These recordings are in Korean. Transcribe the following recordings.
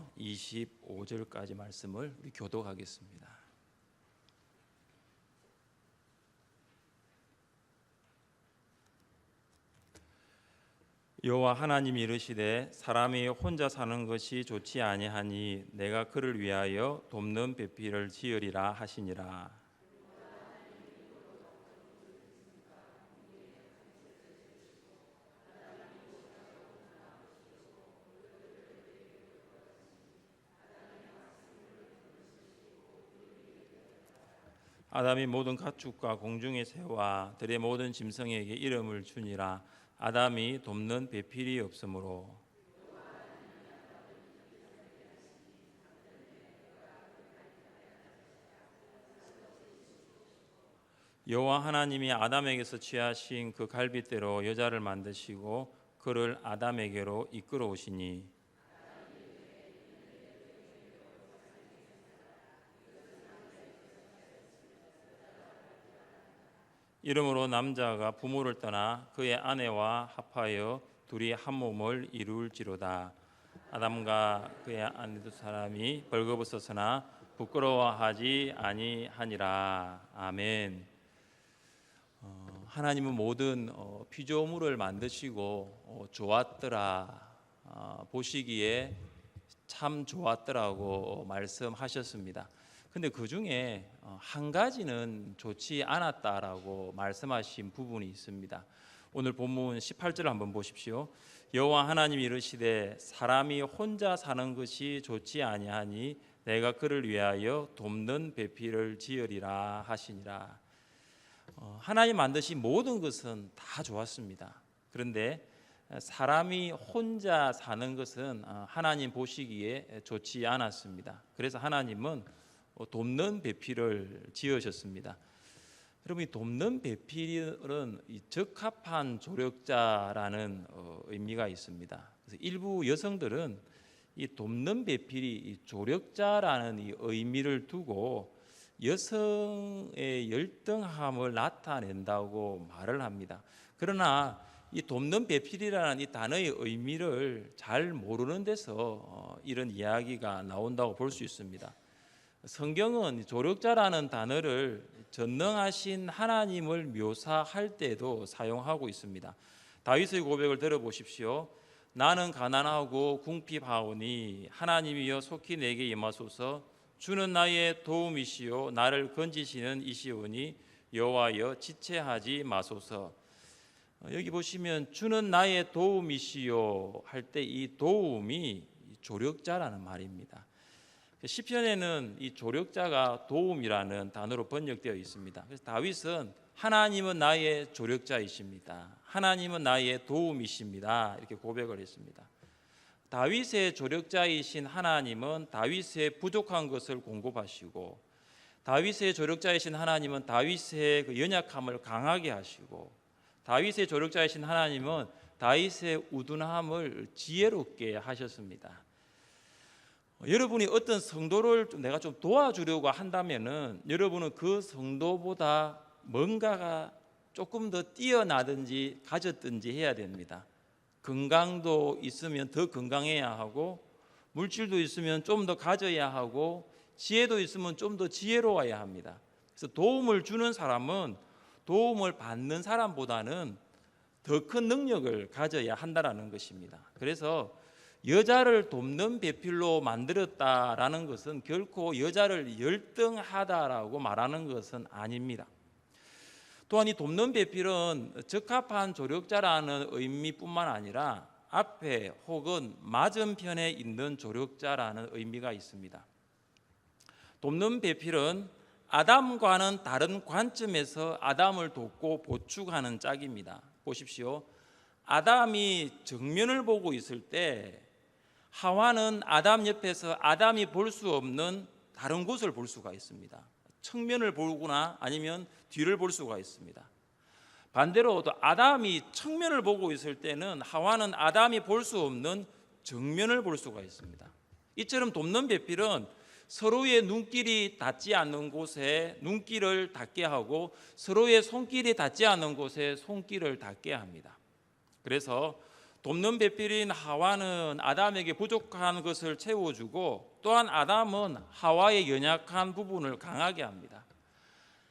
1절부터 25절까지 말씀을 우리 교독하겠습니다. 여호와 하나님이 이르시되 사람이 혼자 사는 것이 좋지 아니하니 내가 그를 위하여 돕는 배필을 지으리라 하시니라. 아담이 모든 가축과 공중의 새와 들의 모든 짐승에게 이름을 주니라. 아담이 돕는 배필이 없으므로 여호와 하나님이 아담에게서 취하신 그 갈빗대로 여자를 만드시고 그를 아담에게로 이끌어 오시니 이러므로 남자가 부모를 떠나 그의 아내와 합하여 둘이 한 몸을 이룰지로다. 아담과 그의 아내 두 사람이 벌거벗었으나 부끄러워하지 아니하니라. 아멘. 하나님은 모든 피조물을 만드시고 좋았더라, 보시기에 참 좋았더라고 말씀하셨습니다. 근데 그 중에 한 가지는 좋지 않았다라고 말씀하신 부분이 있습니다. 오늘 본문 18절을 한번 보십시오. 여호와 하나님이 이르시되 사람이 혼자 사는 것이 좋지 아니하니 내가 그를 위하여 돕는 배필을 지으리라 하시니라. 하나님 만드신 모든 것은 다 좋았습니다. 그런데 사람이 혼자 사는 것은 하나님 보시기에 좋지 않았습니다. 그래서 하나님은 돕는 배필을 지으셨습니다. 여러분, 이 돕는 배필은 적합한 조력자라는 의미가 있습니다. 그래서 일부 여성들은 이 돕는 배필이 이 조력자라는 이 의미를 두고 여성의 열등함을 나타낸다고 말을 합니다. 그러나 이 돕는 배필이라는 이 단어의 의미를 잘 모르는 데서 이런 이야기가 나온다고 볼 수 있습니다. 성경은 조력자라는 단어를 전능하신 하나님을 묘사할 때도 사용하고 있습니다. 다윗의 고백을 들어보십시오. 나는 가난하고 궁핍하오니 하나님이여 속히 내게 임하소서. 주는 나의 도움이시요 나를 건지시는 이시오니 여호와여 지체하지 마소서. 여기 보시면 주는 나의 도움이시요 할 때 이 도움이 조력자라는 말입니다. 시편에는 이 조력자가 도움이라는 단어로 번역되어 있습니다. 그래서 다윗은 하나님은 나의 조력자이십니다. 하나님은 나의 도움이십니다. 이렇게 고백을 했습니다. 다윗의 조력자이신 하나님은 다윗의 부족한 것을 공급하시고, 다윗의 조력자이신 하나님은 다윗의 그 연약함을 강하게 하시고, 다윗의 조력자이신 하나님은 다윗의 우둔함을 지혜롭게 하셨습니다. 여러분이 어떤 성도를 내가 좀 도와주려고 한다면은 여러분은 그 성도보다 뭔가가 조금 더 뛰어나든지 가졌든지 해야 됩니다. 건강도 있으면 더 건강해야 하고, 물질도 있으면 좀 더 가져야 하고, 지혜도 있으면 좀 더 지혜로워야 합니다. 그래서 도움을 주는 사람은 도움을 받는 사람보다는 더 큰 능력을 가져야 한다는 것입니다. 그래서 여자를 돕는 배필로 만들었다라는 것은 결코 여자를 열등하다라고 말하는 것은 아닙니다. 또한 이 돕는 배필은 적합한 조력자라는 의미뿐만 아니라 앞에 혹은 맞은편에 있는 조력자라는 의미가 있습니다. 돕는 배필은 아담과는 다른 관점에서 아담을 돕고 보충하는 짝입니다. 보십시오. 아담이 정면을 보고 있을 때 하와는 아담 옆에서 아담이 볼 수 없는 다른 곳을 볼 수가 있습니다. 측면을 보거나 아니면 뒤를 볼 수가 있습니다. 반대로 또 아담이 측면을 보고 있을 때는 하와는 아담이 볼 수 없는 정면을 볼 수가 있습니다. 이처럼 돕는 배필은 서로의 눈길이 닿지 않는 곳에 눈길을 닿게 하고 서로의 손길이 닿지 않는 곳에 손길을 닿게 합니다. 그래서 돕는 배필인 하와는 아담에게 부족한 것을 채워주고 또한 아담은 하와의 연약한 부분을 강하게 합니다.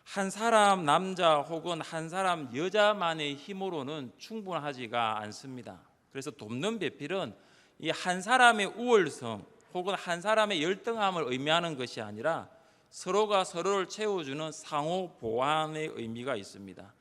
한 사람 남자 혹은 한 사람 여자만의 힘으로는 충분하지가 않습니다. 그래서 돕는 배필은 이 한 사람의 우월성 혹은 한 사람의 열등함을 의미하는 것이 아니라 서로가 서로를 채워주는 상호 보완의 의미가 있습니다.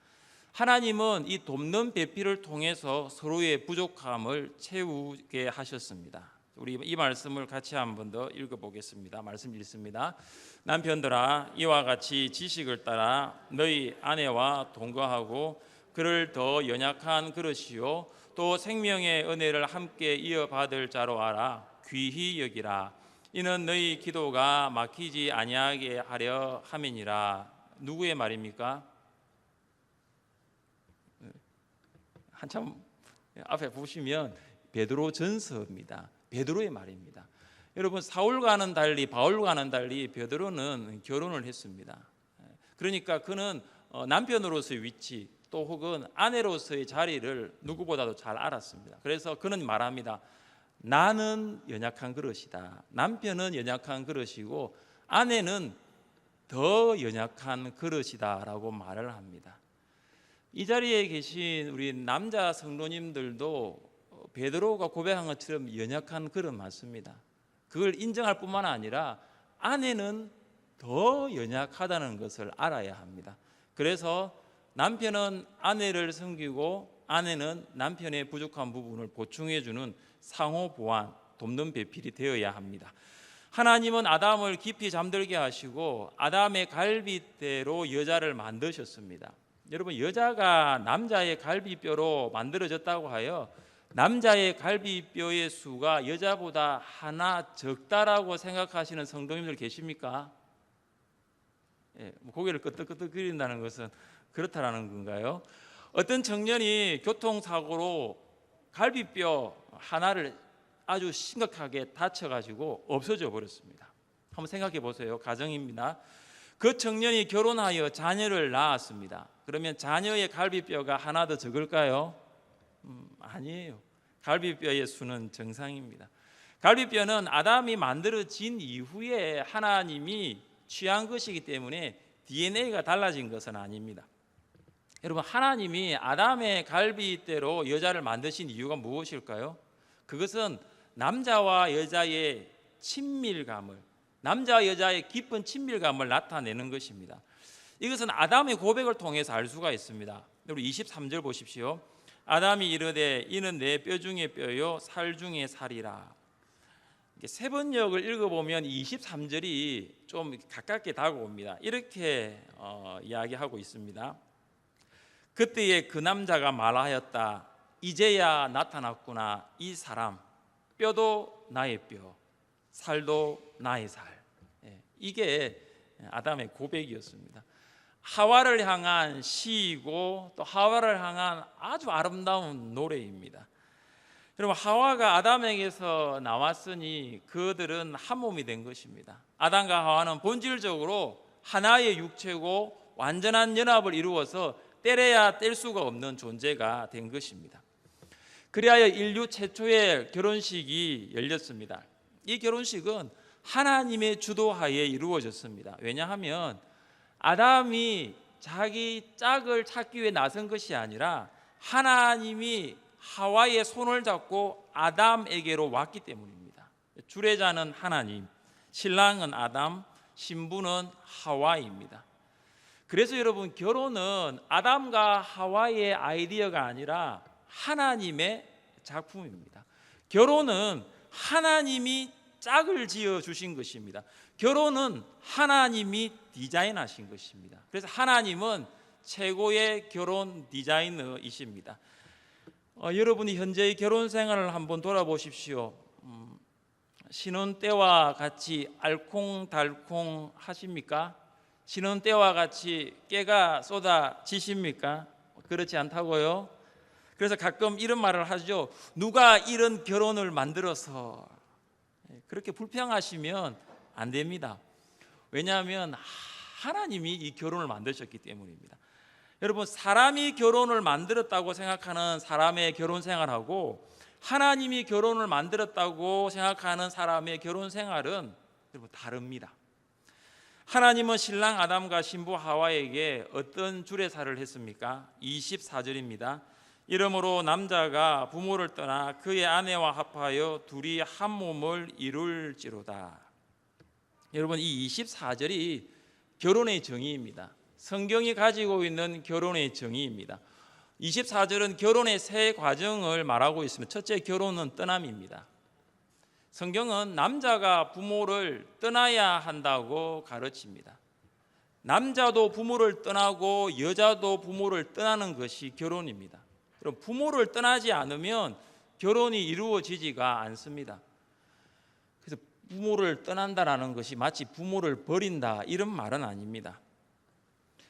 하나님은 이 돕는 배필을 통해서 서로의 부족함을 채우게 하셨습니다. 우리 이 말씀을 같이 한 번 더 읽어보겠습니다. 말씀 읽습니다. 남편들아, 이와 같이 지식을 따라 너희 아내와 동거하고 그를 더 연약한 그릇이요 또 생명의 은혜를 함께 이어받을 자로 알아 귀히 여기라. 이는 너희 기도가 막히지 아니하게 하려 함이니라. 누구의 말입니까? 한참 앞에 보시면 베드로 전서입니다. 베드로의 말입니다. 여러분, 사울과는 달리 바울과는 달리 베드로는 결혼을 했습니다. 그러니까 그는 남편으로서의 위치 또 혹은 아내로서의 자리를 누구보다도 잘 알았습니다. 그래서 그는 말합니다. 나는 연약한 그릇이다. 남편은 연약한 그릇이고 아내는 더 연약한 그릇이다라고 말을 합니다. 이 자리에 계신 우리 남자 성도님들도 베드로가 고백한 것처럼 연약한 그릇 맞습니다. 그걸 인정할 뿐만 아니라 아내는 더 연약하다는 것을 알아야 합니다. 그래서 남편은 아내를 섬기고 아내는 남편의 부족한 부분을 보충해주는 상호 보완, 돕는 배필이 되어야 합니다. 하나님은 아담을 깊이 잠들게 하시고 아담의 갈빗대로 여자를 만드셨습니다. 여러분, 여자가 남자의 갈비뼈로 만들어졌다고 하여 남자의 갈비뼈의 수가 여자보다 하나 적다라고 생각하시는 성도님들 계십니까? 고개를 끄덕끄덕 거린다는 것은 그렇다라는 건가요? 어떤 청년이 교통사고로 갈비뼈 하나를 아주 심각하게 다쳐가지고 없어져 버렸습니다. 한번 생각해 보세요. 가정입니다. 그 청년이 결혼하여 자녀를 낳았습니다. 그러면 자녀의 갈비뼈가 하나 더 적을까요? 아니에요. 갈비뼈의 수는 정상입니다. 갈비뼈는 아담이 만들어진 이후에 하나님이 취한 것이기 때문에 DNA가 달라진 것은 아닙니다. 여러분, 하나님이 아담의 갈비대로 여자를 만드신 이유가 무엇일까요? 그것은 남자와 여자의 친밀감을, 남자와 여자의 깊은 친밀감을 나타내는 것입니다. 이것은 아담의 고백을 통해서 알 수가 있습니다. 우리 23절 보십시오. 아담이 이르되 이는 내 뼈 중에 뼈요 살 중에 살이라. 세 번역을 읽어보면 23절이 좀 가깝게 다가옵니다. 이렇게 이야기하고 있습니다. 그때에 그 남자가 말하였다. 이제야 나타났구나. 이 사람, 뼈도 나의 뼈, 살도 나의 살. 이게 아담의 고백이었습니다. 하와를 향한 시이고 또 하와를 향한 아주 아름다운 노래입니다. 여러분, 하와가 아담에게서 나왔으니 그들은 한 몸이 된 것입니다. 아담과 하와는 본질적으로 하나의 육체고 완전한 연합을 이루어서 떼려야 뗄 수가 없는 존재가 된 것입니다. 그리하여 인류 최초의 결혼식이 열렸습니다. 이 결혼식은 하나님의 주도하에 이루어졌습니다. 왜냐하면 아담이 자기 짝을 찾기 위해 나선 것이 아니라 하나님이 하와의 손을 잡고 아담에게로 왔기 때문입니다. 주례자는 하나님, 신랑은 아담, 신부는 하와입니다. 그래서 여러분, 결혼은 아담과 하와의 아이디어가 아니라 하나님의 작품입니다. 결혼은 하나님이 짝을 지어 주신 것입니다. 결혼은 하나님이 디자인하신 것입니다. 그래서 하나님은 최고의 결혼 디자이너이십니다. 여러분이 현재의 결혼 생활을 한번 돌아보십시오. 신혼 때와 같이 알콩달콩 하십니까? 신혼 때와 같이 깨가 쏟아지십니까? 그렇지 않다고요? 그래서 가끔 이런 말을 하죠. 누가 이런 결혼을 만들어서. 그렇게 불평하시면 안 됩니다. 왜냐하면 하나님이 이 결혼을 만드셨기 때문입니다. 여러분, 사람이 결혼을 만들었다고 생각하는 사람의 결혼 생활하고 하나님이 결혼을 만들었다고 생각하는 사람의 결혼 생활은 여러분 다릅니다. 하나님은 신랑 아담과 신부 하와에게 어떤 주례사를 했습니까? 24절입니다. 이러므로 남자가 부모를 떠나 그의 아내와 합하여 둘이 한 몸을 이룰지로다. 여러분, 이 24절이 결혼의 정의입니다. 성경이 가지고 있는 결혼의 정의입니다. 24절은 결혼의 세 과정을 말하고 있습니다. 첫째, 결혼은 떠남입니다. 성경은 남자가 부모를 떠나야 한다고 가르칩니다. 남자도 부모를 떠나고 여자도 부모를 떠나는 것이 결혼입니다. 그럼 부모를 떠나지 않으면 결혼이 이루어지지가 않습니다. 그래서 부모를 떠난다라는 것이 마치 부모를 버린다 이런 말은 아닙니다.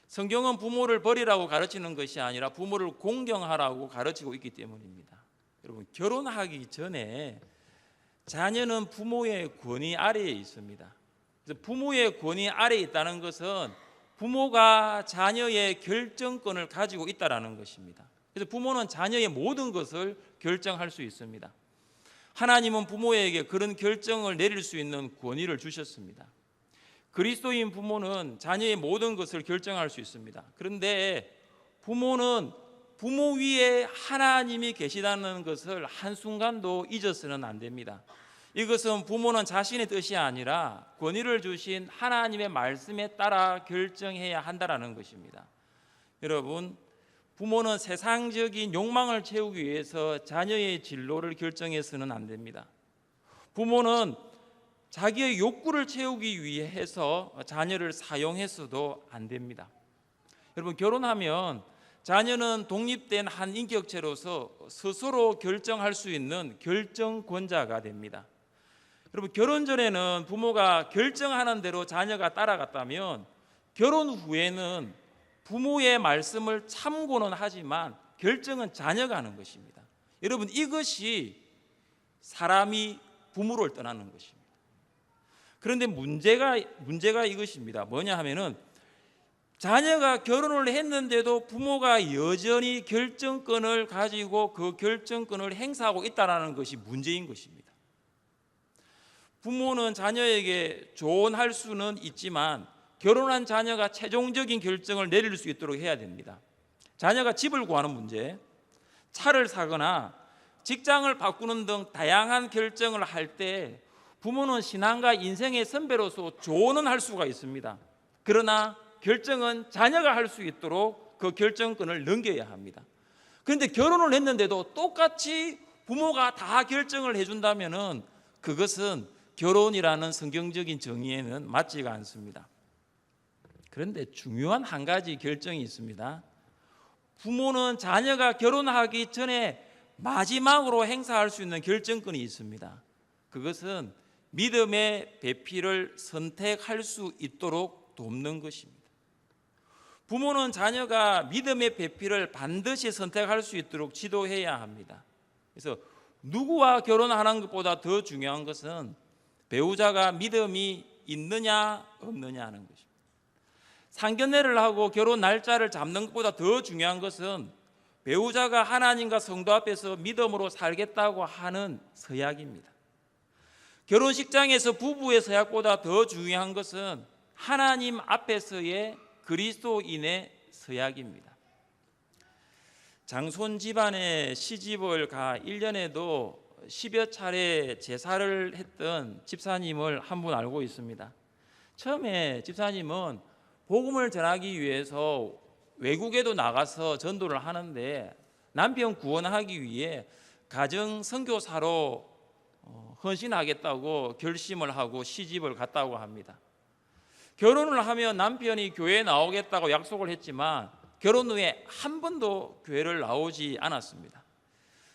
성경은 부모를 버리라고 가르치는 것이 아니라 부모를 공경하라고 가르치고 있기 때문입니다. 여러분, 결혼하기 전에 자녀는 부모의 권위 아래에 있습니다. 그래서 부모의 권위 아래에 있다는 것은 부모가 자녀의 결정권을 가지고 있다는 것입니다. 그래서 부모는 자녀의 모든 것을 결정할 수 있습니다. 하나님은 부모에게 그런 결정을 내릴 수 있는 권위를 주셨습니다. 그리스도인 부모는 자녀의 모든 것을 결정할 수 있습니다. 그런데 부모는 부모 위에 하나님이 계시다는 것을 한순간도 잊어서는 안 됩니다. 이것은 부모는 자신의 뜻이 아니라 권위를 주신 하나님의 말씀에 따라 결정해야 한다는 것입니다. 여러분, 부모는 세상적인 욕망을 채우기 위해서 자녀의 진로를 결정해서는 안 됩니다. 부모는 자기의 욕구를 채우기 위해서 자녀를 사용해서도 안 됩니다. 여러분, 결혼하면 자녀는 독립된 한 인격체로서 스스로 결정할 수 있는 결정권자가 됩니다. 여러분, 결혼 전에는 부모가 결정하는 대로 자녀가 따라갔다면 결혼 후에는 부모의 말씀을 참고는 하지만 결정은 자녀가 하는 것입니다. 여러분, 이것이 사람이 부모를 떠나는 것입니다. 그런데 문제가 이것입니다. 뭐냐 하면은 자녀가 결혼을 했는데도 부모가 여전히 결정권을 가지고 그 결정권을 행사하고 있다는 것이 문제인 것입니다. 부모는 자녀에게 조언할 수는 있지만 결혼한 자녀가 최종적인 결정을 내릴 수 있도록 해야 됩니다. 자녀가 집을 구하는 문제, 차를 사거나 직장을 바꾸는 등 다양한 결정을 할 때 부모는 신앙과 인생의 선배로서 조언은 할 수가 있습니다. 그러나 결정은 자녀가 할 수 있도록 그 결정권을 넘겨야 합니다. 그런데 결혼을 했는데도 똑같이 부모가 다 결정을 해준다면 그것은 결혼이라는 성경적인 정의에는 맞지가 않습니다. 그런데 중요한 한 가지 결정이 있습니다. 부모는 자녀가 결혼하기 전에 마지막으로 행사할 수 있는 결정권이 있습니다. 그것은 믿음의 배필을 선택할 수 있도록 돕는 것입니다. 부모는 자녀가 믿음의 배필을 반드시 선택할 수 있도록 지도해야 합니다. 그래서 누구와 결혼하는 것보다 더 중요한 것은 배우자가 믿음이 있느냐 없느냐 하는 것입니다. 상견례를 하고 결혼 날짜를 잡는 것보다 더 중요한 것은 배우자가 하나님과 성도 앞에서 믿음으로 살겠다고 하는 서약입니다. 결혼식장에서 부부의 서약보다 더 중요한 것은 하나님 앞에서의 그리스도인의 서약입니다. 장손 집안에 시집을 가 1년에도 10여 차례 제사를 했던 집사님을 한 분 알고 있습니다. 처음에 집사님은 복음을 전하기 위해서 외국에도 나가서 전도를 하는데 남편 구원하기 위해 가정 선교사로 헌신하겠다고 결심을 하고 시집을 갔다고 합니다. 결혼을 하면 남편이 교회에 나오겠다고 약속을 했지만 결혼 후에 한 번도 교회를 나오지 않았습니다.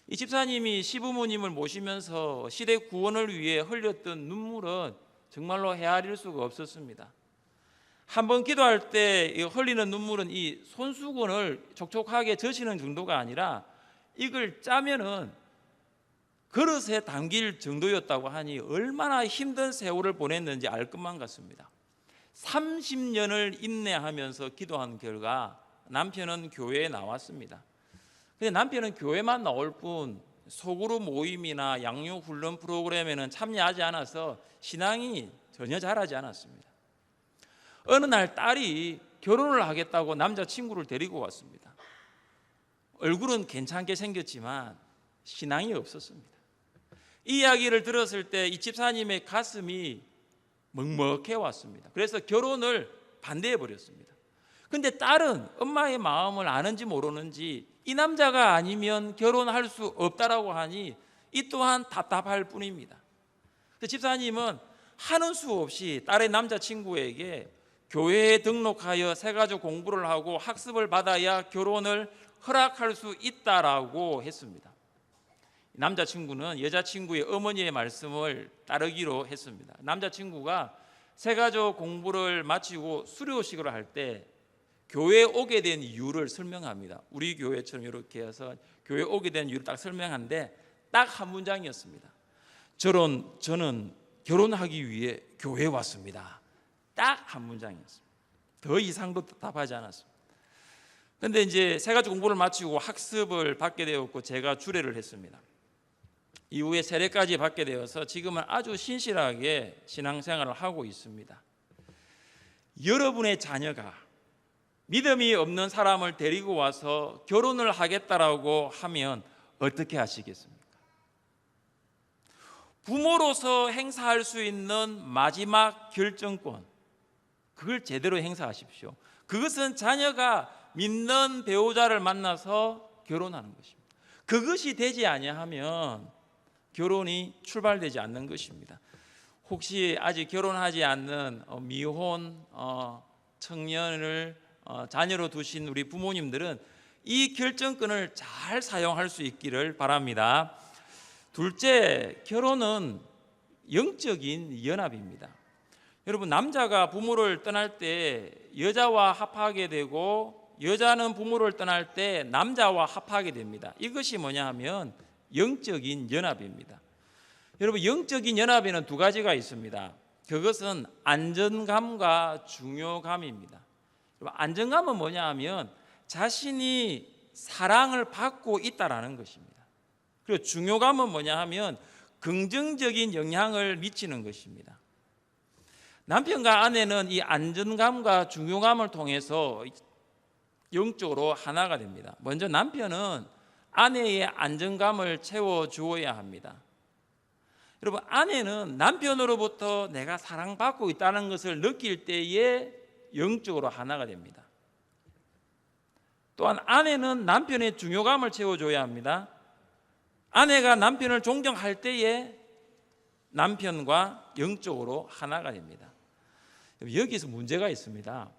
이 집사님이 시부모님을 모시면서 시대 구원을 위해 흘렸던 눈물은 정말로 헤아릴 수가 없었습니다. 한 번 기도할 때 흘리는 눈물은 이 손수건을 촉촉하게 젖히는 정도가 아니라 이걸 짜면은 그릇에 담길 정도였다고 하니 얼마나 힘든 세월을 보냈는지 알 것만 같습니다. 30년을 인내하면서 기도한 결과 남편은 교회에 나왔습니다. 근데 남편은 교회만 나올 뿐 소그룹 모임이나 양육 훈련 프로그램에는 참여하지 않아서 신앙이 전혀 자라지 않았습니다. 어느 날 딸이 결혼을 하겠다고 남자친구를 데리고 왔습니다. 얼굴은 괜찮게 생겼지만 신앙이 없었습니다. 이 이야기를 들었을 때 이 집사님의 가슴이 먹먹해 왔습니다. 그래서 결혼을 반대해 버렸습니다. 근데 딸은 엄마의 마음을 아는지 모르는지 이 남자가 아니면 결혼할 수 없다라고 하니 이 또한 답답할 뿐입니다. 집사님은 하는 수 없이 딸의 남자친구에게 교회에 등록하여 새가족 공부를 하고 학습을 받아야 결혼을 허락할 수 있다라고 했습니다. 남자친구는 여자친구의 어머니의 말씀을 따르기로 했습니다. 남자친구가 새가족 공부를 마치고 수료식을 할 때 교회에 오게 된 이유를 설명합니다. 우리 교회처럼 이렇게 해서 교회에 오게 된 이유를 딱 설명하는데 딱 한 문장이었습니다. 저는 결혼하기 위해 교회에 왔습니다. 딱 한 문장이었습니다. 더 이상도 답하지 않았습니다. 그런데 이제 새가족 공부를 마치고 학습을 받게 되었고 제가 주례를 했습니다. 이후에 세례까지 받게 되어서 지금은 아주 신실하게 신앙생활을 하고 있습니다. 여러분의 자녀가 믿음이 없는 사람을 데리고 와서 결혼을 하겠다라고 하면 어떻게 하시겠습니까? 부모로서 행사할 수 있는 마지막 결정권, 그걸 제대로 행사하십시오. 그것은 자녀가 믿는 배우자를 만나서 결혼하는 것입니다. 그것이 되지 아니하면 결혼이 출발되지 않는 것입니다. 혹시 아직 결혼하지 않는 미혼 청년을 자녀로 두신 우리 부모님들은 이 결정권을 잘 사용할 수 있기를 바랍니다. 둘째, 결혼은 영적인 연합입니다. 여러분, 남자가 부모를 떠날 때 여자와 합하게 되고 여자는 부모를 떠날 때 남자와 합하게 됩니다. 이것이 뭐냐 하면 영적인 연합입니다. 여러분, 영적인 연합에는 두 가지가 있습니다. 그것은 안전감과 중요감입니다. 안정감은 뭐냐 하면 자신이 사랑을 받고 있다라는 것입니다. 그리고 중요감은 뭐냐 하면 긍정적인 영향을 미치는 것입니다. 남편과 아내는 이 안정감과 중요감을 통해서 영적으로 하나가 됩니다. 먼저 남편은 아내의 안정감을 채워주어야 합니다. 여러분, 아내는 남편으로부터 내가 사랑받고 있다는 것을 느낄 때에 영적으로 하나가 됩니다. 또한 아내는 남편의 중요감을 채워줘야 합니다. 아내가 남편을 존경할 때에 남편과 영적으로 하나가 됩니다. 여기서 문제가 있습니다.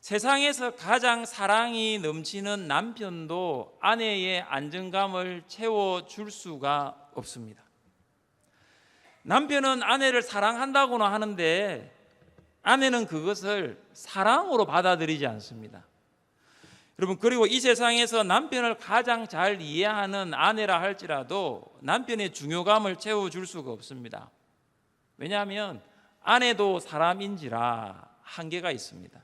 세상에서 가장 사랑이 넘치는 남편도 아내의 안정감을 채워줄 수가 없습니다. 남편은 아내를 사랑한다고는 하는데 아내는 그것을 사랑으로 받아들이지 않습니다. 여러분, 그리고 이 세상에서 남편을 가장 잘 이해하는 아내라 할지라도 남편의 중요감을 채워줄 수가 없습니다. 왜냐하면 아내도 사람인지라 한계가 있습니다.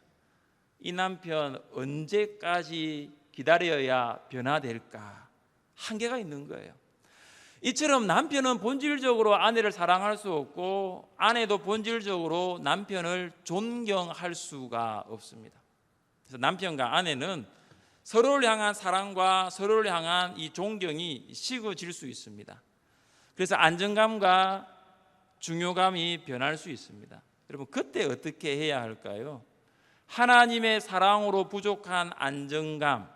이 남편 언제까지 기다려야 변화될까? 한계가 있는 거예요. 이처럼 남편은 본질적으로 아내를 사랑할 수 없고 아내도 본질적으로 남편을 존경할 수가 없습니다. 그래서 남편과 아내는 서로를 향한 사랑과 서로를 향한 이 존경이 식어질 수 있습니다. 그래서 안정감과 중요감이 변할 수 있습니다. 여러분, 그때 어떻게 해야 할까요? 하나님의 사랑으로 부족한 안정감,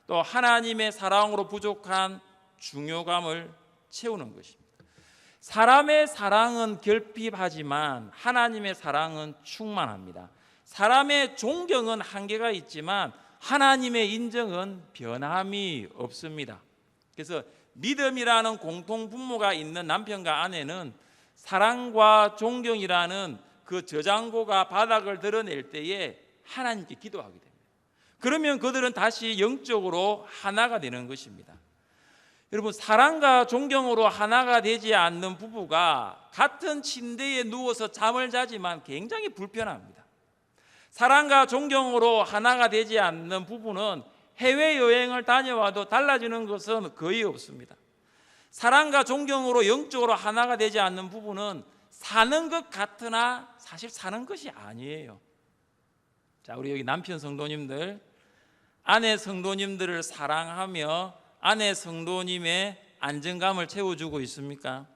또 하나님의 사랑으로 부족한 중요감을 채우는 것입니다. 사람의 사랑은 결핍하지만 하나님의 사랑은 충만합니다. 사람의 존경은 한계가 있지만 하나님의 인정은 변함이 없습니다. 그래서 믿음이라는 공통 분모가 있는 남편과 아내는 사랑과 존경이라는 그 저장고가 바닥을 드러낼 때에 하나님께 기도하게 됩니다. 그러면 그들은 다시 영적으로 하나가 되는 것입니다. 여러분, 사랑과 존경으로 하나가 되지 않는 부부가 같은 침대에 누워서 잠을 자지만 굉장히 불편합니다. 사랑과 존경으로 하나가 되지 않는 부부는 해외여행을 다녀와도 달라지는 것은 거의 없습니다. 사랑과 존경으로 영적으로 하나가 되지 않는 부분은 사는 것 같으나 사실 사는 것이 아니에요. 자, 우리 여기 남편 성도님들, 아내 성도님들을 사랑하며 아내 성도님의 안정감을 채워주고 있습니까?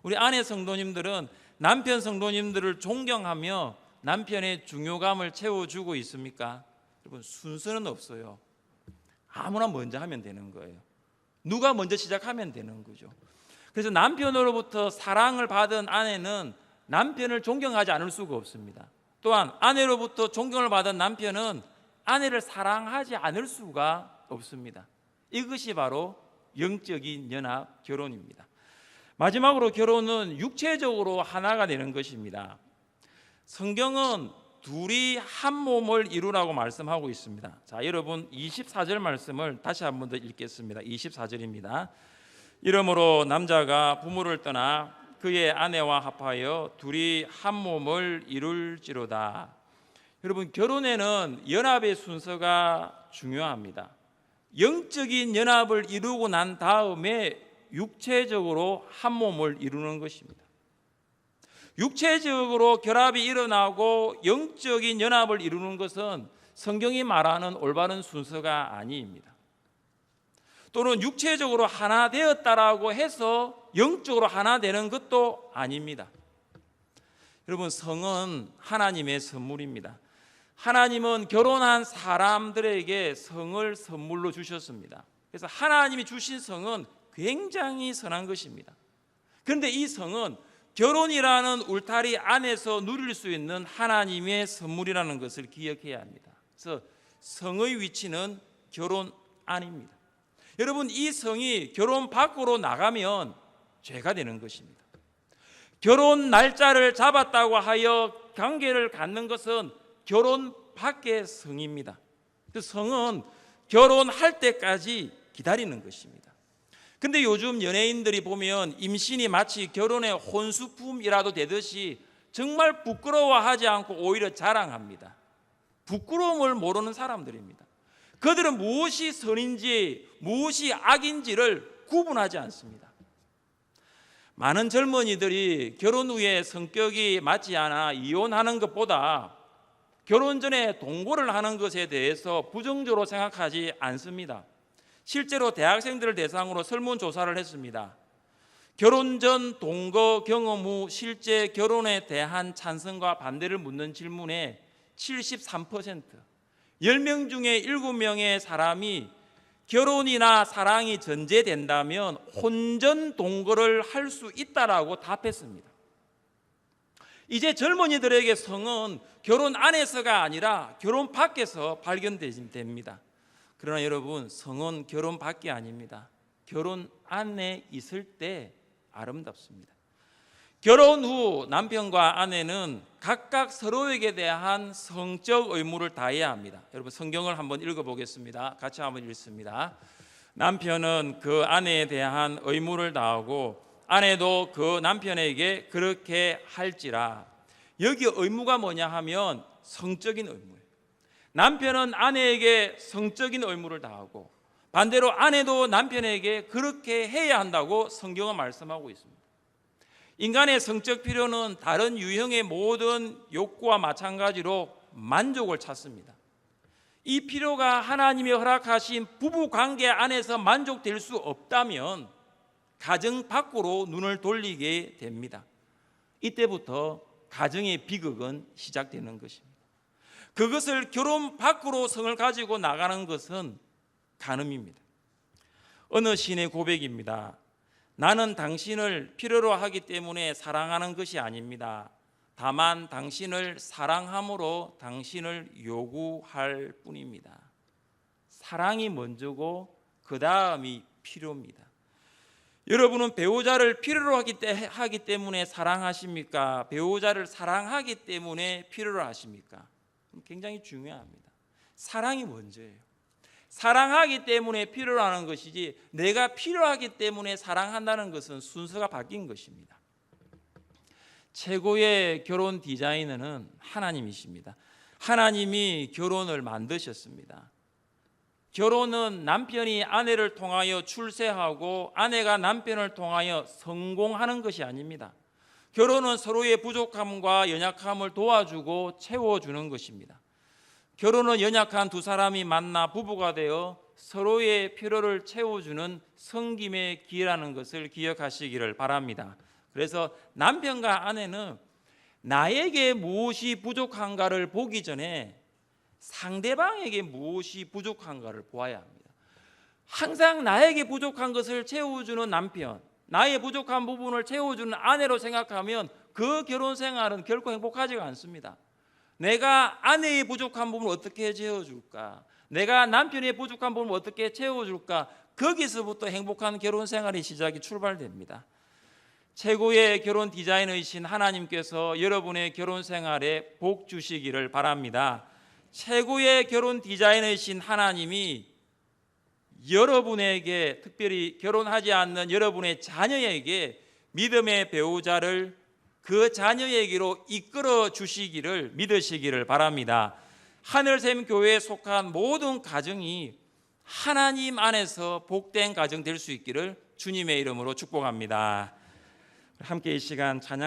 우리 아내 성도님들은 남편 성도님들을 존경하며 남편의 중요감을 채워주고 있습니까? 여러분, 순서는 없어요. 아무나 먼저 하면 되는 거예요. 누가 먼저 시작하면 되는 거죠. 그래서 남편으로부터 사랑을 받은 아내는 남편을 존경하지 않을 수가 없습니다. 또한 아내로부터 존경을 받은 남편은 아내를 사랑하지 않을 수가 없습니다. 이것이 바로 영적인 연합 결혼입니다. 마지막으로 결혼은 육체적으로 하나가 되는 것입니다. 성경은 둘이 한 몸을 이루라고 말씀하고 있습니다. 자, 여러분 24절 말씀을 다시 한 번 더 읽겠습니다. 24절입니다. 이러므로 남자가 부모를 떠나 그의 아내와 합하여 둘이 한 몸을 이룰지로다. 여러분, 결혼에는 연합의 순서가 중요합니다. 영적인 연합을 이루고 난 다음에 육체적으로 한 몸을 이루는 것입니다. 육체적으로 결합이 일어나고 영적인 연합을 이루는 것은 성경이 말하는 올바른 순서가 아닙니다. 또는 육체적으로 하나 되었다라고 해서 영적으로 하나 되는 것도 아닙니다. 여러분, 성은 하나님의 선물입니다. 하나님은 결혼한 사람들에게 성을 선물로 주셨습니다. 그래서 하나님이 주신 성은 굉장히 선한 것입니다. 그런데 이 성은 결혼이라는 울타리 안에서 누릴 수 있는 하나님의 선물이라는 것을 기억해야 합니다. 그래서 성의 위치는 결혼 안입니다. 여러분, 이 성이 결혼 밖으로 나가면 죄가 되는 것입니다. 결혼 날짜를 잡았다고 하여 관계를 갖는 것은 결혼 밖의 성입니다. 그 성은 결혼할 때까지 기다리는 것입니다. 근데 요즘 연예인들이 보면 임신이 마치 결혼의 혼수품이라도 되듯이 정말 부끄러워하지 않고 오히려 자랑합니다. 부끄러움을 모르는 사람들입니다. 그들은 무엇이 선인지 무엇이 악인지를 구분하지 않습니다. 많은 젊은이들이 결혼 후에 성격이 맞지 않아 이혼하는 것보다 결혼 전에 동거를 하는 것에 대해서 부정적으로 생각하지 않습니다. 실제로 대학생들을 대상으로 설문조사를 했습니다. 결혼 전 동거 경험 후 실제 결혼에 대한 찬성과 반대를 묻는 질문에 73%, 10명 중에 7명의 사람이 결혼이나 사랑이 전제된다면 혼전 동거를 할 수 있다라고 답했습니다. 이제 젊은이들에게 성은 결혼 안에서가 아니라 결혼 밖에서 발견됩니다. 그러나 여러분, 성은 결혼 밖이 아닙니다. 결혼 안에 있을 때 아름답습니다. 결혼 후 남편과 아내는 각각 서로에게 대한 성적 의무를 다해야 합니다. 여러분, 성경을 한번 읽어보겠습니다. 같이 한번 읽습니다. 남편은 그 아내에 대한 의무를 다하고 아내도 그 남편에게 그렇게 할지라. 여기 의무가 뭐냐 하면 성적인 의무예요. 남편은 아내에게 성적인 의무를 다하고 반대로 아내도 남편에게 그렇게 해야 한다고 성경은 말씀하고 있습니다. 인간의 성적 필요는 다른 유형의 모든 욕구와 마찬가지로 만족을 찾습니다. 이 필요가 하나님이 허락하신 부부관계 안에서 만족될 수 없다면 가정 밖으로 눈을 돌리게 됩니다. 이때부터 가정의 비극은 시작되는 것입니다. 그것을 결혼 밖으로 성을 가지고 나가는 것은 간음입니다. 어느 시인의 고백입니다. 나는 당신을 필요로 하기 때문에 사랑하는 것이 아닙니다. 다만 당신을 사랑함으로 당신을 요구할 뿐입니다. 사랑이 먼저고 그 다음이 필요입니다. 여러분은 배우자를 필요로 하기 때문에 사랑하십니까? 배우자를 사랑하기 때문에 필요로 하십니까? 굉장히 중요합니다. 사랑이 먼저예요. 사랑하기 때문에 필요로 하는 것이지 내가 필요하기 때문에 사랑한다는 것은 순서가 바뀐 것입니다. 최고의 결혼 디자이너는 하나님이십니다. 하나님이 결혼을 만드셨습니다. 결혼은 남편이 아내를 통하여 출세하고 아내가 남편을 통하여 성공하는 것이 아닙니다. 결혼은 서로의 부족함과 연약함을 도와주고 채워주는 것입니다. 결혼은 연약한 두 사람이 만나 부부가 되어 서로의 필요를 채워주는 섬김의 기회라는 것을 기억하시기를 바랍니다. 그래서 남편과 아내는 나에게 무엇이 부족한가를 보기 전에 상대방에게 무엇이 부족한가를 보아야 합니다. 항상 나에게 부족한 것을 채워주는 남편, 나의 부족한 부분을 채워주는 아내로 생각하면 그 결혼 생활은 결코 행복하지가 않습니다. 내가 아내의 부족한 부분을 어떻게 채워줄까? 내가 남편의 부족한 부분을 어떻게 채워줄까? 거기서부터 행복한 결혼 생활의 시작이 출발됩니다. 최고의 결혼 디자이너이신 하나님께서 여러분의 결혼 생활에 복 주시기를 바랍니다. 최고의 결혼 디자이너이신 하나님이 여러분에게, 특별히 결혼하지 않는 여러분의 자녀에게 믿음의 배우자를 그 자녀에게로 이끌어 주시기를 믿으시기를 바랍니다. 하늘샘 교회에 속한 모든 가정이 하나님 안에서 복된 가정 될 수 있기를 주님의 이름으로 축복합니다. 함께 이 시간 찬양